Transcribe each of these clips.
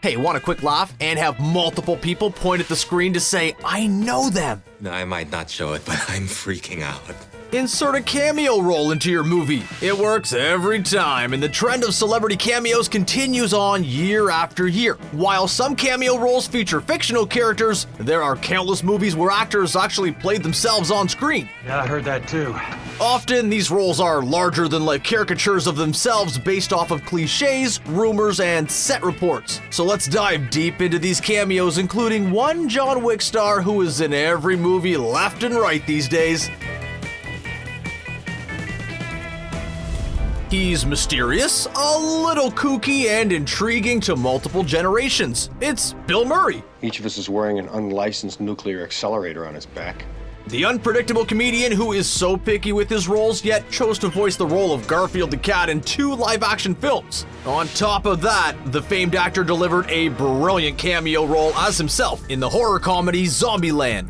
Hey, want a quick laugh and have multiple people point at the screen to say, I know them? No, I might not show it, but I'm freaking out. Insert a cameo role into your movie. It works every time, and the trend of celebrity cameos continues on year after year. While some cameo roles feature fictional characters, there are countless movies where actors actually played themselves on screen. Yeah, I heard that too. Often, these roles are larger-than-life caricatures of themselves based off of cliches, rumors, and set reports. So let's dive deep into these cameos, including one John Wick star who is in every movie left and right these days. He's mysterious, a little kooky, and intriguing to multiple generations. It's Bill Murray. Each of us is wearing an unlicensed nuclear accelerator on his back. The unpredictable comedian who is so picky with his roles, yet chose to voice the role of Garfield the cat in 2 live-action films. On top of that, the famed actor delivered a brilliant cameo role as himself in the horror comedy Zombieland.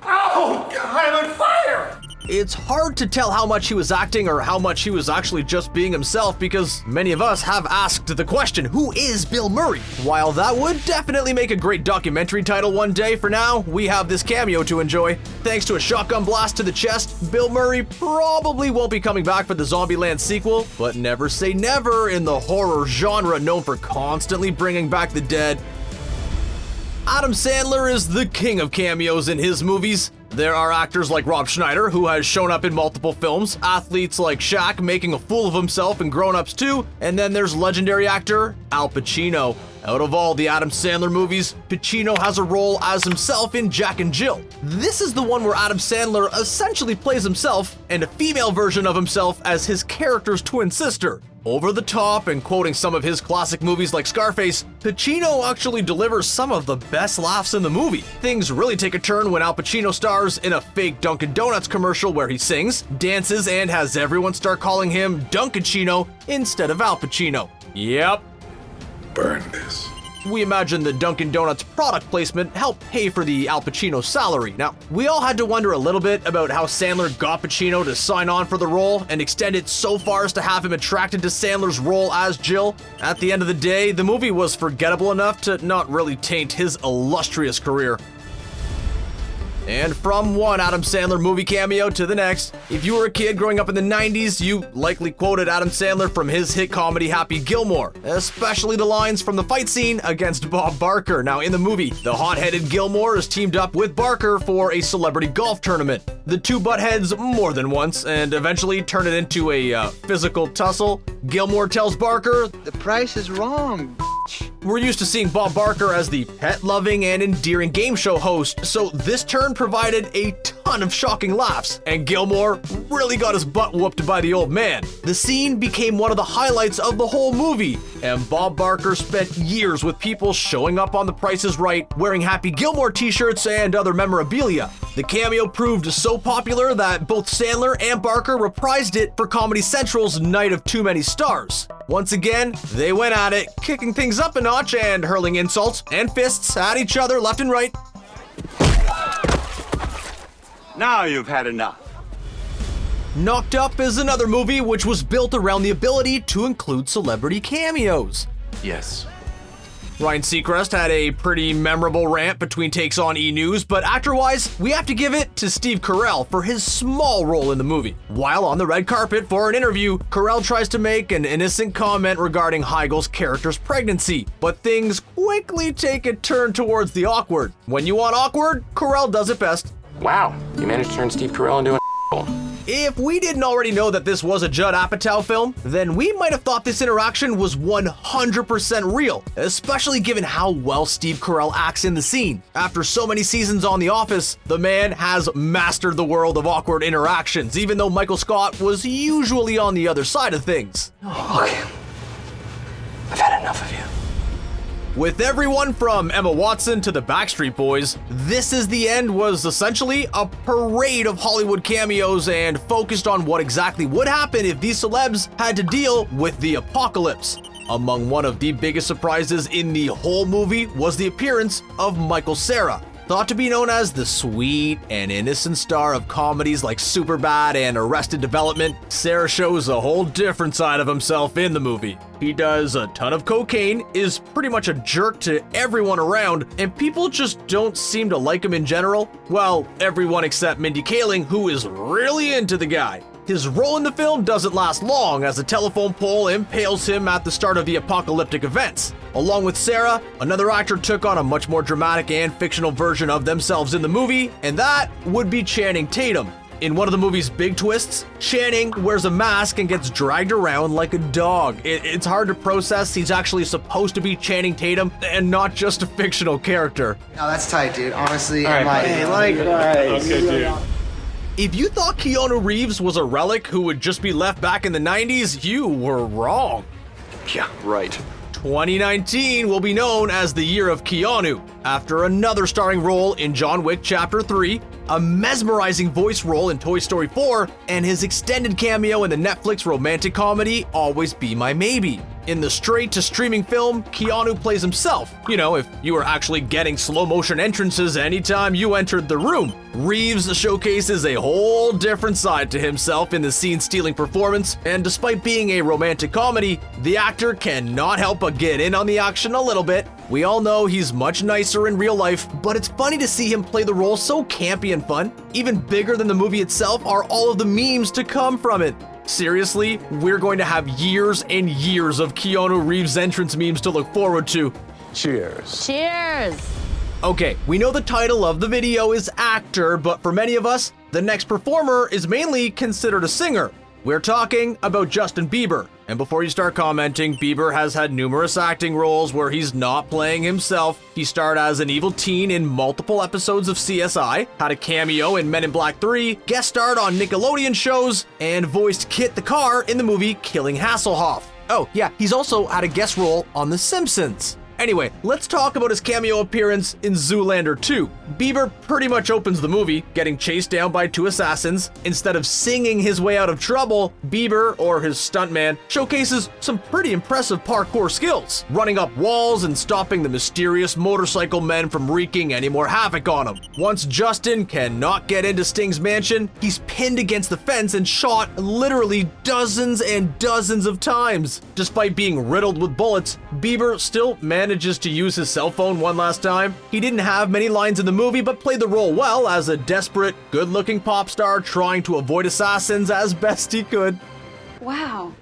Oh, I'm on fire! It's hard to tell how much he was acting or how much he was actually just being himself because many of us have asked the question, who is Bill Murray? While that would definitely make a great documentary title one day, for now, we have this cameo to enjoy. Thanks to a shotgun blast to the chest, Bill Murray probably won't be coming back for the Zombieland sequel, but never say never in the horror genre known for constantly bringing back the dead. Adam Sandler is the king of cameos in his movies. There are actors like Rob Scheinder, who has shown up in multiple films, athletes like Shaq making a fool of himself in Grown Ups 2, and then there's legendary actor Al Pacino. Out of all the Adam Sandler movies, Pacino has a role as himself in Jack and Jill. This is the one where Adam Sandler essentially plays himself and a female version of himself as his character's twin sister. Over the top and quoting some of his classic movies like Scarface, Pacino actually delivers some of the best laughs in the movie. Things really take a turn when Al Pacino stars in a fake Dunkin' Donuts commercial where he sings, dances, and has everyone start calling him Dunkachino instead of Al Pacino. Yep. Burn this. We imagine the Dunkin' Donuts product placement helped pay for the Al Pacino salary. Now, we all had to wonder a little bit about how Sandler got Pacino to sign on for the role and extend it so far as to have him attracted to Sandler's role as Jill. At the end of the day, the movie was forgettable enough to not really taint his illustrious career. And from one Adam Sandler movie cameo to the next, if you were a kid growing up in the 90s, you likely quoted Adam Sandler from his hit comedy Happy Gilmore, especially the lines from the fight scene against Bob Barker. Now in the movie, the hot-headed Gilmore is teamed up with Barker for a celebrity golf tournament. The two butt heads more than once and eventually turn it into a physical tussle. Gilmore tells Barker, "The price is wrong." We're used to seeing Bob Barker as the pet-loving and endearing game show host, so this turn provided a ton of shocking laughs, and Gilmore really got his butt whooped by the old man. The scene became one of the highlights of the whole movie, and Bob Barker spent years with people showing up on The Price is Right, wearing Happy Gilmore t-shirts and other memorabilia. The cameo proved so popular that both Sandler and Barker reprised it for Comedy Central's Night of Too Many Stars. Once again, they went at it, kicking things up a notch and hurling insults and fists at each other left and right. Now you've had enough. Knocked Up is another movie which was built around the ability to include celebrity cameos. Yes. Ryan Seacrest had a pretty memorable rant between takes on E! News, but actor-wise, we have to give it to Steve Carrell for his small role in the movie. While on the red carpet for an interview, Carell tries to make an innocent comment regarding Heigel's character's pregnancy, but things quickly take a turn towards the awkward. When you want awkward, Carell does it best. Wow, you managed to turn Steve Carell into an If we didn't already know that this was a Judd Apatow film, then we might have thought this interaction was 100% real, especially given how well Steve Carell acts in the scene. After so many seasons on The Office, the man has mastered the world of awkward interactions, even though Michael Scott was usually on the other side of things. Look, I've had enough of you. With everyone from Emma Watson to the Backstreet Boys, This Is the End was essentially a parade of Hollywood cameos and focused on what exactly would happen if these celebs had to deal with the apocalypse. Among one of the biggest surprises in the whole movie was the appearance of Michael Cera. Thought to be known as the sweet and innocent star of comedies like Superbad and Arrested Development, Cera shows a whole different side of himself in the movie. He does a ton of cocaine, is pretty much a jerk to everyone around, and people just don't seem to like him in general. Well, everyone except Mindy Kaling, who is really into the guy. His role in the film doesn't last long, as a telephone pole impales him at the start of the apocalyptic events. Along with Cera, another actor took on a much more dramatic and fictional version of themselves in the movie, and that would be Channing Tatum. In one of the movie's big twists, Channing wears a mask and gets dragged around like a dog. It's hard to process he's actually supposed to be Channing Tatum and not just a fictional character. No, that's tight, dude. Honestly, Okay, dude. If you thought Keanu Reeves was a relic who would just be left back in the 90s, you were wrong. Yeah, right. 2019 will be known as the year of Keanu. After another starring role in John Wick Chapter 3, a mesmerizing voice role in Toy Story 4, and his extended cameo in the Netflix romantic comedy Always Be My Maybe. In the straight-to-streaming film, Keanu plays himself. You know, if you were actually getting slow-motion entrances anytime you entered the room. Reeves showcases a whole different side to himself in the scene-stealing performance, and despite being a romantic comedy, the actor cannot help but get in on the action a little bit. We all know he's much nicer in real life, but it's funny to see him play the role so campy and fun. Even bigger than the movie itself are all of the memes to come from it. Seriously, we're going to have years and years of Keanu Reeves entrance memes to look forward to. Cheers. Cheers! Okay, we know the title of the video is actor, but for many of us, the next performer is mainly considered a singer. We're talking about Justin Bieber. And before you start commenting, Bieber has had numerous acting roles where he's not playing himself. He starred as an evil teen in multiple episodes of CSI, had a cameo in Men in Black 3, guest starred on Nickelodeon shows, and voiced Kit the car in the movie Killing Hasselhoff. Oh yeah, he's also had a guest role on The Simpsons. Anyway, let's talk about his cameo appearance in Zoolander 2. Bieber pretty much opens the movie, getting chased down by two assassins. Instead of singing his way out of trouble, Bieber, or his stuntman, showcases some pretty impressive parkour skills, running up walls and stopping the mysterious motorcycle men from wreaking any more havoc on him. Once Justin cannot get into Sting's mansion, he's pinned against the fence and shot literally dozens and dozens of times. Despite being riddled with bullets, Bieber still manages to use his cell phone one last time. He didn't have many lines in the movie, but played the role well as a desperate, good-looking pop star trying to avoid assassins as best he could. Wow.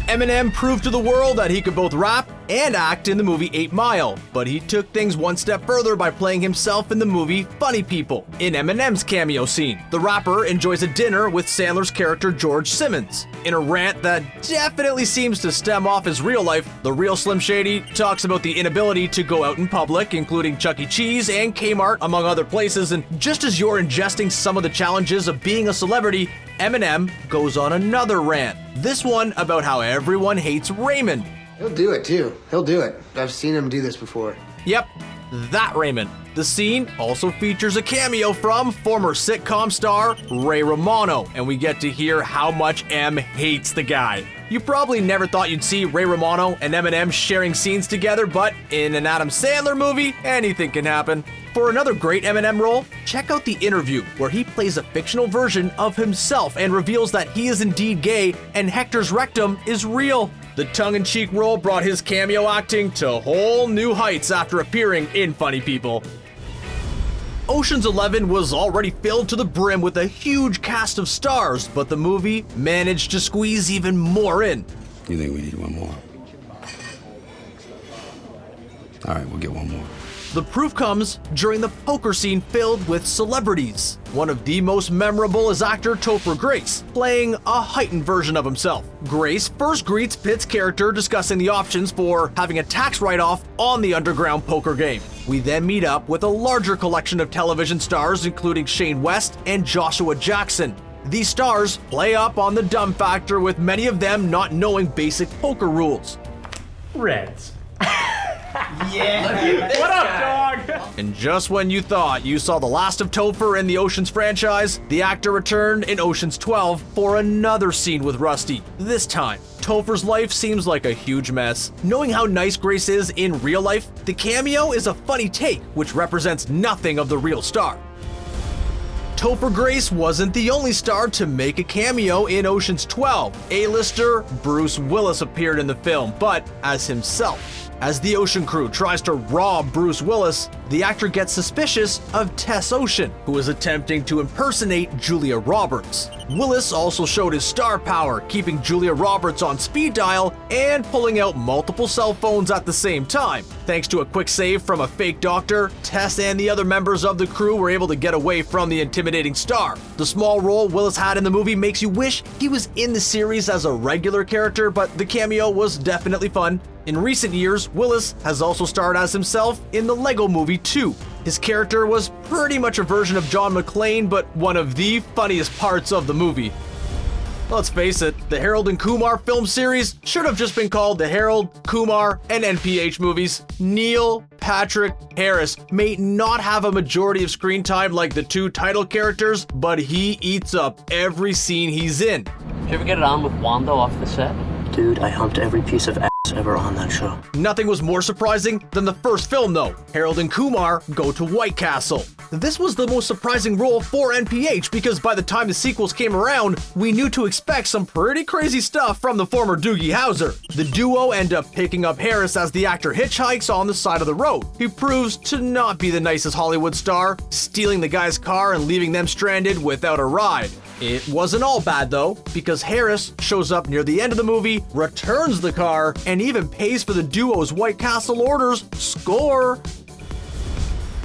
Eminem proved to the world that he could both rap and act in the movie 8 Mile, but he took things one step further by playing himself in the movie Funny People. In Eminem's cameo scene, the rapper enjoys a dinner with Sandler's character George Simmons. In a rant that definitely seems to stem off his real life, the real Slim Shady talks about the inability to go out in public, including Chuck E. Cheese and Kmart, among other places, and just as you're ingesting some of the challenges of being a celebrity, Eminem goes on another rant. This one about how everyone hates Raymond. He'll do it, too. He'll do it. I've seen him do this before. Yep, that Raymond. The scene also features a cameo from former sitcom star Ray Romano, and we get to hear how much M hates the guy. You probably never thought you'd see Ray Romano and Eminem sharing scenes together, but in an Adam Sandler movie, anything can happen. For another great Eminem role, check out The Interview, where he plays a fictional version of himself and reveals that he is indeed gay and Hector's rectum is real. The tongue-in-cheek role brought his cameo acting to whole new heights after appearing in Funny People. Ocean's 11 was already filled to the brim with a huge cast of stars, but the movie managed to squeeze even more in. You think we need one more? All right, we'll get one more. The proof comes during the poker scene filled with celebrities. One of the most memorable is actor Topher Grace, playing a heightened version of himself. Grace first greets Pitt's character discussing the options for having a tax write-off on the underground poker game. We then meet up with a larger collection of television stars, including Shane West and Joshua Jackson. These stars play up on the dumb factor, with many of them not knowing basic poker rules. Reds. Yeah. What up, dog? And just when you thought you saw the last of Topher in the Oceans franchise, the actor returned in Oceans 12 for another scene with Rusty. This time, Topher's life seems like a huge mess. Knowing how nice Grace is in real life, the cameo is a funny take, which represents nothing of the real star. Topher Grace wasn't the only star to make a cameo in Ocean's 12. A-lister Bruce Willis appeared in the film, but as himself. As the Ocean crew tries to rob Bruce Willis, the actor gets suspicious of Tess Ocean, who is attempting to impersonate Julia Roberts. Willis also showed his star power, keeping Julia Roberts on speed dial and pulling out multiple cell phones at the same time. Thanks to a quick save from a fake doctor, Tess and the other members of the crew were able to get away from the intimidating star. The small role Willis had in the movie makes you wish he was in the series as a regular character, but the cameo was definitely fun. In recent years, Willis has also starred as himself in the Lego Movie 2. His character was pretty much a version of John McClane, but one of the funniest parts of the movie. Let's face it, the Harold and Kumar film series should have just been called the Harold, Kumar, and NPH movies. Neil Patrick Harris may not have a majority of screen time like the two title characters, but he eats up every scene he's in. Did you ever get it on with Wanda off the set? Dude, I humped every piece of ass ever on that show. Nothing was more surprising than the first film though. Harold and Kumar go to White Castle. This was the most surprising role for NPH because by the time the sequels came around, we knew to expect some pretty crazy stuff from the former Doogie Howser. The duo end up picking up Harris as the actor hitchhikes on the side of the road. He proves to not be the nicest Hollywood star, stealing the guy's car and leaving them stranded without a ride. It wasn't all bad though, because Harris shows up near the end of the movie, returns the car, and even pays for the duo's White Castle orders. Score!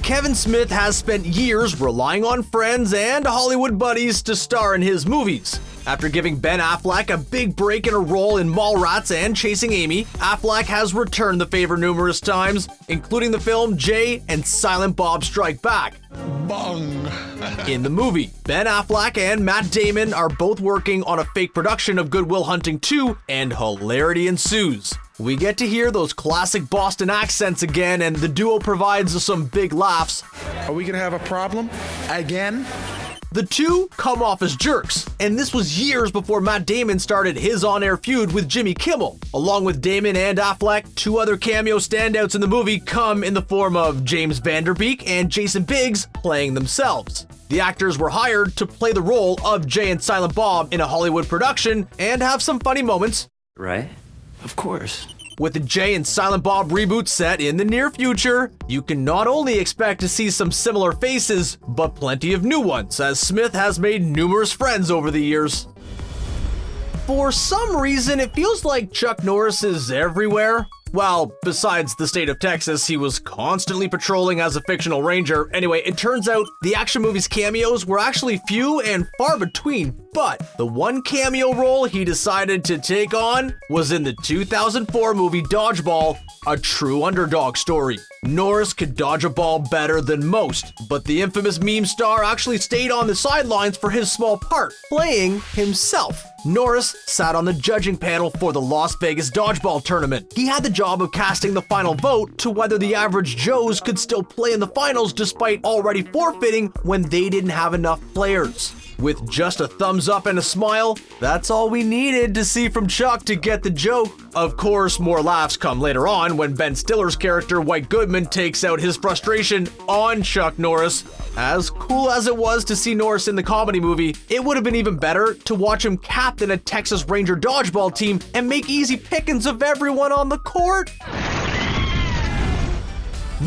Kevin Smith has spent years relying on friends and Hollywood buddies to star in his movies. After giving Ben Affleck a big break in a role in Mallrats and Chasing Amy, Affleck has returned the favor numerous times, including the film Jay and Silent Bob Strike Back. Bong. In the movie, Ben Affleck and Matt Damon are both working on a fake production of Good Will Hunting 2, and hilarity ensues. We get to hear those classic Boston accents again, and the duo provides some big laughs. Are we gonna have a problem? Again? The two come off as jerks, and this was years before Matt Damon started his on-air feud with Jimmy Kimmel. Along with Damon and Affleck, two other cameo standouts in the movie come in the form of James Van Der Beek and Jason Biggs playing themselves. The actors were hired to play the role of Jay and Silent Bob in a Hollywood production and have some funny moments. Right? Of course. With the Jay and Silent Bob reboot set in the near future, you can not only expect to see some similar faces, but plenty of new ones, as Smith has made numerous friends over the years. For some reason, it feels like Chuck Norris is everywhere. Well, besides the state of Texas, he was constantly patrolling as a fictional ranger. Anyway, it turns out the action movie's cameos were actually few and far between, but the one cameo role he decided to take on was in the 2004 movie Dodgeball, a true underdog story. Norris could dodge a ball better than most, but the infamous meme star actually stayed on the sidelines for his small part, playing himself. Norris sat on the judging panel for the Las Vegas Dodgeball tournament. He had the job of casting the final vote to whether the average Joes could still play in the finals despite already forfeiting when they didn't have enough players. With just a thumbs up and a smile, that's all we needed to see from Chuck to get the joke. Of course, more laughs come later on when Ben Stiller's character White Goodman takes out his frustration on Chuck Norris. As cool as it was to see Norris in the comedy movie, it would have been even better to watch him captain a Texas Ranger dodgeball team and make easy pickings of everyone on the court.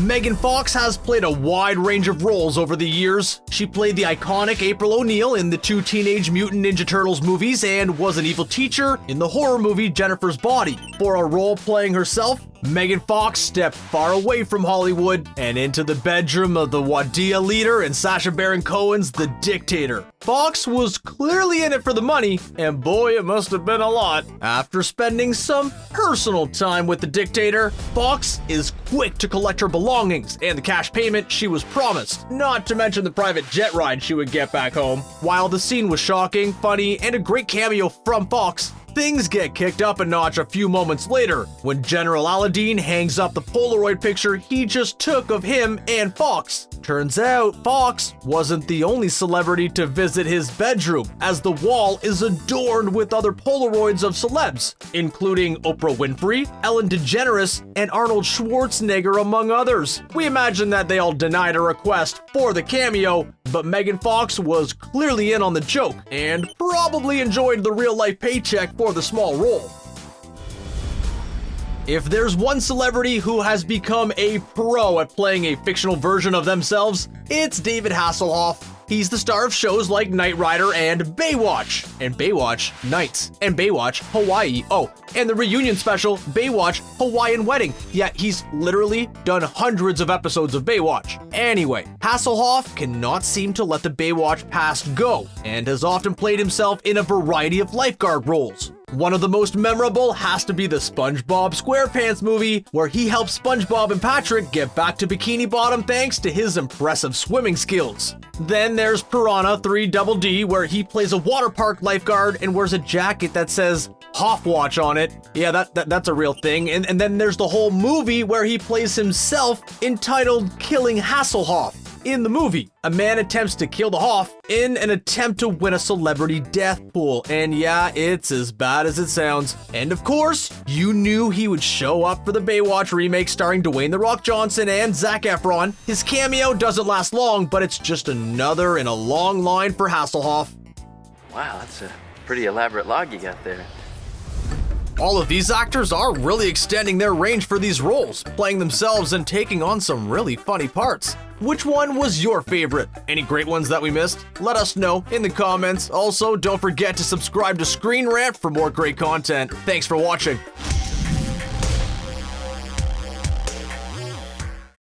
Megan Fox has played a wide range of roles over the years. She played the iconic April O'Neil in the two Teenage Mutant Ninja Turtles movies and was an evil teacher in the horror movie Jennifer's Body. For a role playing herself, Megan Fox stepped far away from Hollywood and into the bedroom of the Wadia leader and Sacha Baron Cohen's The Dictator. Fox was clearly in it for the money, and boy, it must have been a lot. After spending some personal time with the Dictator, Fox is quick to collect her belongings and the cash payment she was promised, not to mention the private jet ride she would get back home. While the scene was shocking, funny, and a great cameo from Fox, things get kicked up a notch a few moments later, when General Aladdin hangs up the Polaroid picture he just took of him and Fox. Turns out, Fox wasn't the only celebrity to visit his bedroom, as the wall is adorned with other Polaroids of celebs, including Oprah Winfrey, Ellen DeGeneres, and Arnold Schwarzenegger, among others. We imagine that they all denied a request for the cameo, but Megan Fox was clearly in on the joke, and probably enjoyed the real-life paycheck for the small role. If there's one celebrity who has become a pro at playing a fictional version of themselves, it's David Hasselhoff. He's the star of shows like Knight Rider and Baywatch Nights, and Baywatch Hawaii. Oh, and the reunion special, Baywatch Hawaiian Wedding. Yeah, he's literally done hundreds of episodes of Baywatch. Anyway, Hasselhoff cannot seem to let the Baywatch past go, and has often played himself in a variety of lifeguard roles. One of the most memorable has to be the SpongeBob SquarePants movie, where he helps SpongeBob and Patrick get back to Bikini Bottom thanks to his impressive swimming skills. Then there's Piranha 3 Double D, where he plays a water park lifeguard and wears a jacket that says Hoff Watch on it. Yeah, that's a real thing. And then there's the whole movie where he plays himself, entitled Killing Hasselhoff. In the movie, a man attempts to kill the Hoff in an attempt to win a celebrity death pool, and yeah, it's as bad as it sounds. And of course, you knew he would show up for the Baywatch remake starring Dwayne "The Rock" Johnson and Zac Efron. His cameo doesn't last long, but it's just another in a long line for Hasselhoff. Wow, that's a pretty elaborate log you got there. All of these actors are really extending their range for these roles, playing themselves and taking on some really funny parts. Which one was your favorite? Any great ones that we missed? Let us know in the comments. Also, don't forget to subscribe to ScreenRant for more great content. Thanks for watching.